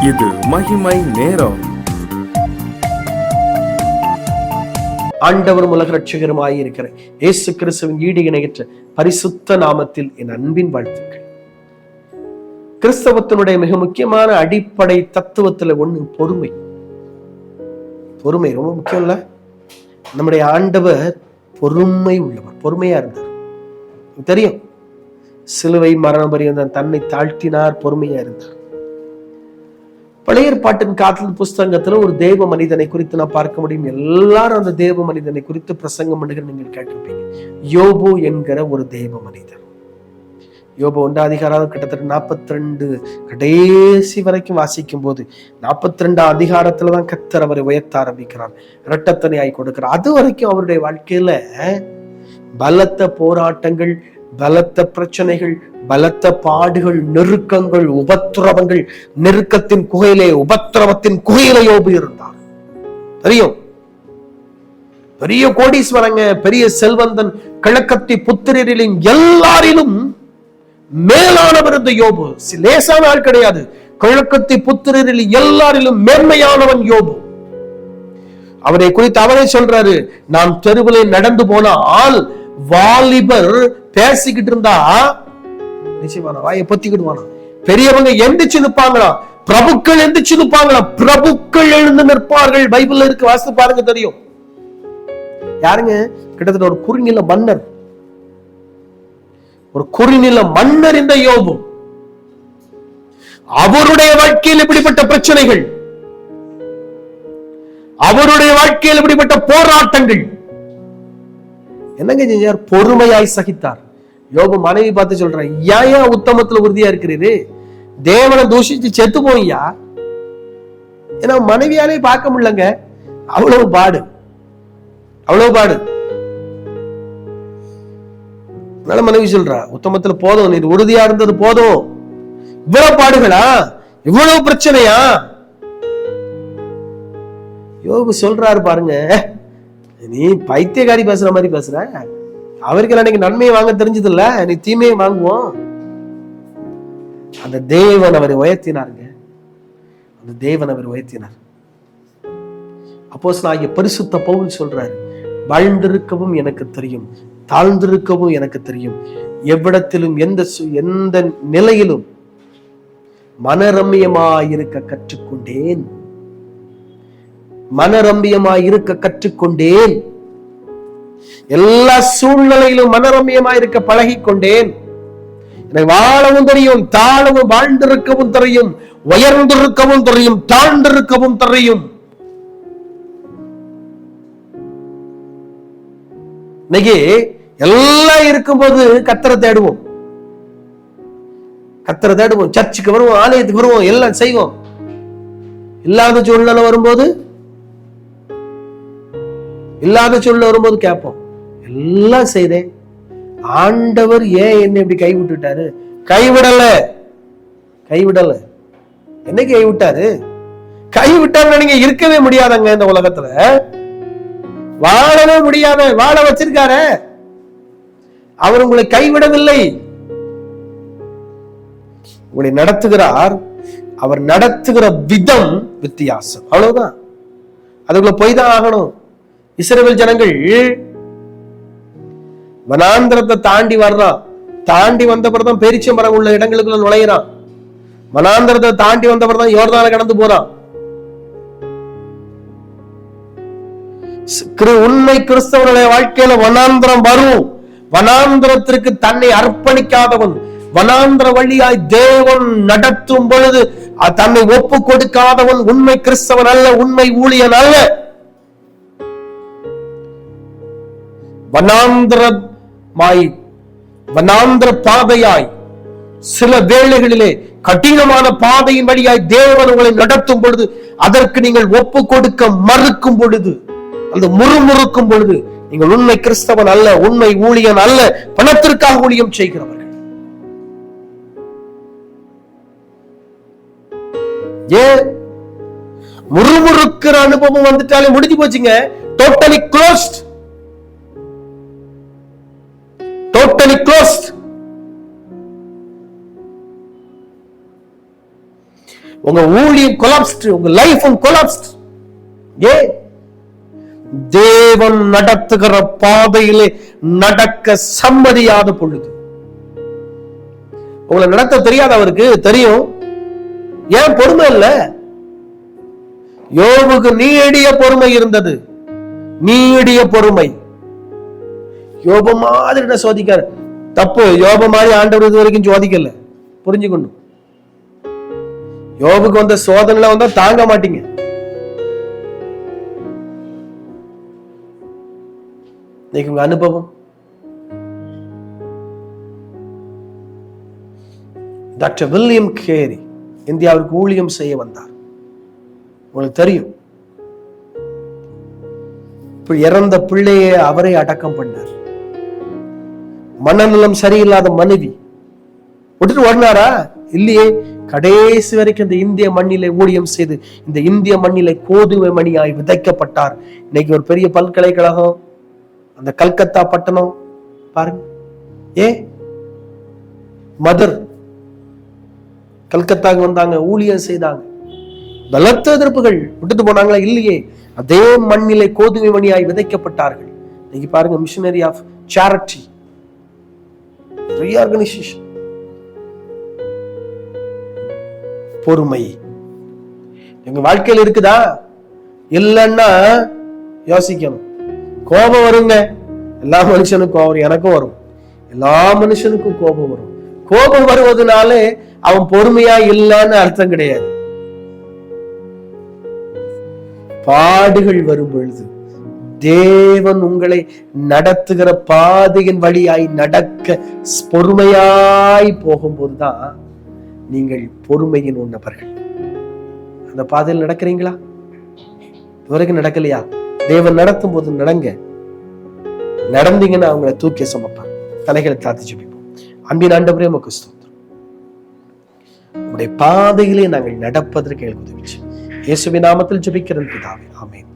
இது மகிமை நேரம். ஆண்டவரும் உலக ரட்சகருமாய் இருக்கிற இயேசு கிறிஸ்துவின் ஈடு இணையற்ற பரிசுத்த நாமத்தில் என் அன்பின் வாழ்த்துக்கள். கிறிஸ்தவத்தினுடைய மிக முக்கியமான அடிப்படை தத்துவத்துல ஒண்ணு பொறுமை. பொறுமை ரொம்ப முக்கியம் இல்ல? நம்முடைய ஆண்டவர் பொறுமை உள்ளவர், பொறுமையா இருந்தார். தெரியும், சிலுவை மரணம் பரியந்தம் தன்னை தாழ்த்தினார், பொறுமையா இருந்தார். பழைய ஏற்பாட்டின் காதல் புஸ்தகத்துல ஒரு தேவ மனிதனை குறித்து நான் பார்க்க முடியும். எல்லாரும் அந்த தேவ மனிதனை குறித்து பிரசங்கம் பண்ணுகிற நீங்கள் கேட்டிருப்பீங்க. யோபு என்கிற ஒரு தேவ மனிதன். யோபு 1 அதிகாரம் கிட்டத்தட்ட 42 கடைசி வரைக்கும் வாசிக்கும் போது 42 அதிகாரத்துலதான் கர்த்தர் அவரை உயர்த்த ஆரம்பிக்கிறார், இரட்டத்தனையாய் கொடுக்கிறார். அது வரைக்கும் அவருடைய வாழ்க்கையில பலத்த போராட்டங்கள், பலத்த பிரச்சனைகள், பலத்த பாடுகள், நெருக்கங்கள், உபத்திரவங்கள், நெருக்கத்தின் குகையிலே, உபத்திரவத்தின் குகையிலே யோபு இருந்தார். தெரியும், பெரிய கோடீஸ்வரங்க, பெரிய செல்வந்தன், கிழக்கத்தி புத்திரரிலும் எல்லாரிலும் மேலானவர் இந்த யோபு. லேசான ஆள் கிடையாது. கிழக்கத்தி புத்திரரில் எல்லாரிலும் மேன்மையானவன் யோபு. அவரை குறித்து அவரே சொல்றாரு, நாம் தெருவிலே நடந்து போனால் வாலிபர் பேசிக்கிட்டு இருந்தா நிச்சயமான வாயை பொத்திக்கிடுவானா, பெரியவங்க எந்திரிச்சு நிற்பாங்களா, பிரபுக்கள் எந்திரிச்சு நிற்பாங்களா, பிரபுக்கள் எழுந்து நிற்பார்கள். பைபிள்ல இருக்கு, வாசித்து பாருங்க, தெரியும். யாருங்க? கிட்டத்தட்ட ஒரு குறுநில மன்னர், ஒரு குறுநில மன்னர் இந்த யோபு. அவருடைய வாழ்க்கையில் இப்படிப்பட்ட பிரச்சனைகள், அவருடைய வாழ்க்கையில் இப்படிப்பட்ட போராட்டங்கள். என்னங்க செஞ்சார்? பொறுமையாய் சகித்தார். யோபு மனைவி பார்த்து சொல்றான், ஏன் உத்தமத்துல உறுதியா இருக்கிறீரு? தேவனை தூஷிச்சு செத்து போய்யா. ஏன்னா மனைவியாலே பார்க்க முடியலங்க, அவ்வளவு பாடு, அவ்வளவு பாடு. அதனால மனைவி சொல்றா, உத்தமத்துல போதும், நீ உறுதியா இருந்தது போதும். இவ்வளவு பாடுகளா, இவ்வளவு பிரச்சனையா? யோபு சொல்றாரு பாருங்க, நீ பைத்தியக்காரி பேசுற மாதிரி பேசுற. அவருக்கு அன்னைக்கு நன்மையை வாங்க தெரிஞ்சது இல்ல, நீ தீமையை வாங்குவோம். அந்த தேவன் அவரை உயர்த்தினாருங்க, அந்த தேவன் அவரை உயர்த்தினார். அப்போஸ்தலனாகிய பரிசுத்த பவுல் சொல்றாரு, வாழ்ந்திருக்கவும் எனக்கு தெரியும், தாழ்ந்திருக்கவும் எனக்கு தெரியும், எவ்விடத்திலும் எந்த நிலையிலும் மனரம்யமாயிருக்க கற்றுக்கொண்டேன், மனரம்யமாயிருக்க கற்றுக்கொண்டேன். எல்லா சூழ்நிலையிலும் மனரம்யமாயிருக்க பழகி கொண்டேன். எனக்கு வாழவும் தெரியும், தாழவும், வாழ்ந்திருக்கவும் தெரியும், உயர்ந்திருக்கவும் தெரியும், தாழ்ந்திருக்கவும் தெரியும். இன்னைக்கு எல்லாம் இருக்கும்போது கர்த்தரை தேடுவோம், கர்த்தரை தேடுவோம், சர்ச்சுக்கு வருவோம், ஆலயத்துக்கு வருவோம், எல்லாம் செய்வோம். இல்லாத சூழ்நிலை வரும்போது, இல்லாத சூழ்நிலை வரும்போது கேட்போம், எல்லாம் செய்தேன், ஆண்டவர் ஏன் என்ன இப்படி கைவிட்டுட்டாரு? கைவிடல, கைவிடல. என்னைக்கு கைவிட்டாரு? கைவிட்டாரு நீங்க இருக்கவே முடியாதங்க இந்த உலகத்துல, வாழவே முடியாத, வாழ வச்சிருக்காரு. அவர் உங்களை கைவிடவில்லை, உங்களை நடத்துகிறார். அவர் நடத்துகிற விதம் வித்தியாசம், அவ்வளவுதான். அதுக்குள்ள போய் தான் ஆகணும். இஸ்ரவேல் ஜனங்கள் வனாந்திரத்தை தாண்டி வர்றான், தாண்டி வந்த பிறதான் பேரிச்ச மரம் உள்ள இடங்களுக்குள்ள நுழையிறான், வனாந்திரத்தை தாண்டி வந்த பிறதான் யோர்தானை கடந்து போறான். உண்மை கிறிஸ்தவனுடைய வாழ்க்கையில வனாந்திரம் வரும். வனாந்திரத்திற்கு தன்னை அர்ப்பணிக்காதவன், வனாந்திர வழியாய் தேவன் நடத்தும் பொழுது தன்னை ஒப்பு கொடுக்காதவன் உண்மை கிறிஸ்தவன் அல்ல, உண்மை ஊழியன் அல்ல. வனாந்திர பாதையாய், சில வேளைகளிலே கடினமான பாதையின் வழியாய் தேவன் உங்களை நடத்தும் பொழுது, அதற்கு நீங்கள் ஒப்பு கொடுக்க மறுக்கும் பொழுது, அந்த முறுமுறுக்கும் பொழுது, நீங்கள் உண்மை கிறிஸ்தவன் அல்ல, உண்மை ஊழியன் அல்ல, பணத்திற்காக ஊழியம் செய்கிறவர்கள். ஏன் முறுமுறுக்கிற அனுபவம் வந்துட்டாலே முடிஞ்சு போச்சுங்க. Totally closed, totally closed. உங்க ஊழியம் கொலாப்ஸ்ட், உங்க லைஃபும் கொலாப்ஸ்ட். ஏன்? தேவன் நடத்துகிற பாதையிலே நடக்க சம்மதியாத பொழுது. உங்களை நடத்த தெரியாது, அவருக்கு தெரியும். ஏன் பொறுமை இல்ல? யோபுக்கு நீடிய பொறுமை இருந்தது, நீடிய பொறுமை. யோபு மாதிரி சோதிக்காரு. தப்பு, யோபு மாதிரி ஆண்டவர் இது வரைக்கும் சோதிக்கல. புரிஞ்சுக்கணும். யோபுக்கு வந்த சோதனை வந்தா தாங்க மாட்டீங்க. இன்னைக்கு உங்க அனுபவம். டாக்டர் வில்லியம் கேரி இந்தியாவுக்கு ஊழியம் செய்ய வந்தார். உங்களுக்கு தெரியும், இறந்த பிள்ளையை அவரை அடக்கம் பண்ணார். மனநலம் சரியில்லாத மனைவி விட்டுட்டு ஓடினாரா? இல்லையே. கடைசி வரைக்கும் இந்த இந்திய மண்ணிலே ஊழியம் செய்து இந்த இந்திய மண்ணிலே கோதுமை மணியாய் விதைக்கப்பட்டார். இன்னைக்கு ஒரு பெரிய பல்கலைக்கழகம், அந்த கல்கத்தா பட்டணம் பாருங்க. மதர் கல்கத்தாக்கு வந்தாங்க, ஊழியம் செய்தாங்க. பலத்த எதிர்ப்புகள், விட்டுட்டு போனாங்களா? இல்லையே. அதே மண்ணிலே கோதுமை மணியாய் விதைக்கப்பட்டார்கள். இன்னைக்கு பாருங்க, மிஷனரி ஆஃப் சேரிட்டி ரீஆர்கனைசேஷன். பொறுமை எங்க வாழ்க்கையில் இருக்குதா? இல்லைன்னா யோசிக்கணும். கோபம் வருங்க, எல்லா மனுஷனுக்கும் கோபம், எனக்கும் வரும். எல்லா மனுஷனுக்கும் கோபம் வரும். கோபம் வருவதனாலே அவன் பொறுமையா இல்லைன்னு அர்த்தம் கிடையாது. பாடுகள் வரும் பொழுது தேவன் உங்களை நடத்துகிற பாதையின் வழியாய் நடக்க பொறுமையாய் போகும்போதுதான் நீங்கள் பொறுமையின் உன்னவர்கள். அந்த பாதையில் நடக்கிறீங்களா? இதுவரைக்கும் நடக்கலையா? தேவன் நடத்தும் போது நடங்க. நடந்தீங்கன்னா அவங்களை தூக்கி சுமப்பார். தலைகளை தாத்தி ஜெபிப்போம். அன்பின் ஆண்டவரே, உமக்கு ஸ்தோத்திரம். உங்களுடைய பாதையிலே நாங்கள் நடப்பதற்கு எங்களுக்கு உதவி. இயேசுவின் நாமத்தில் ஜெபிக்கிறேன் பிதாவே, ஆமென்.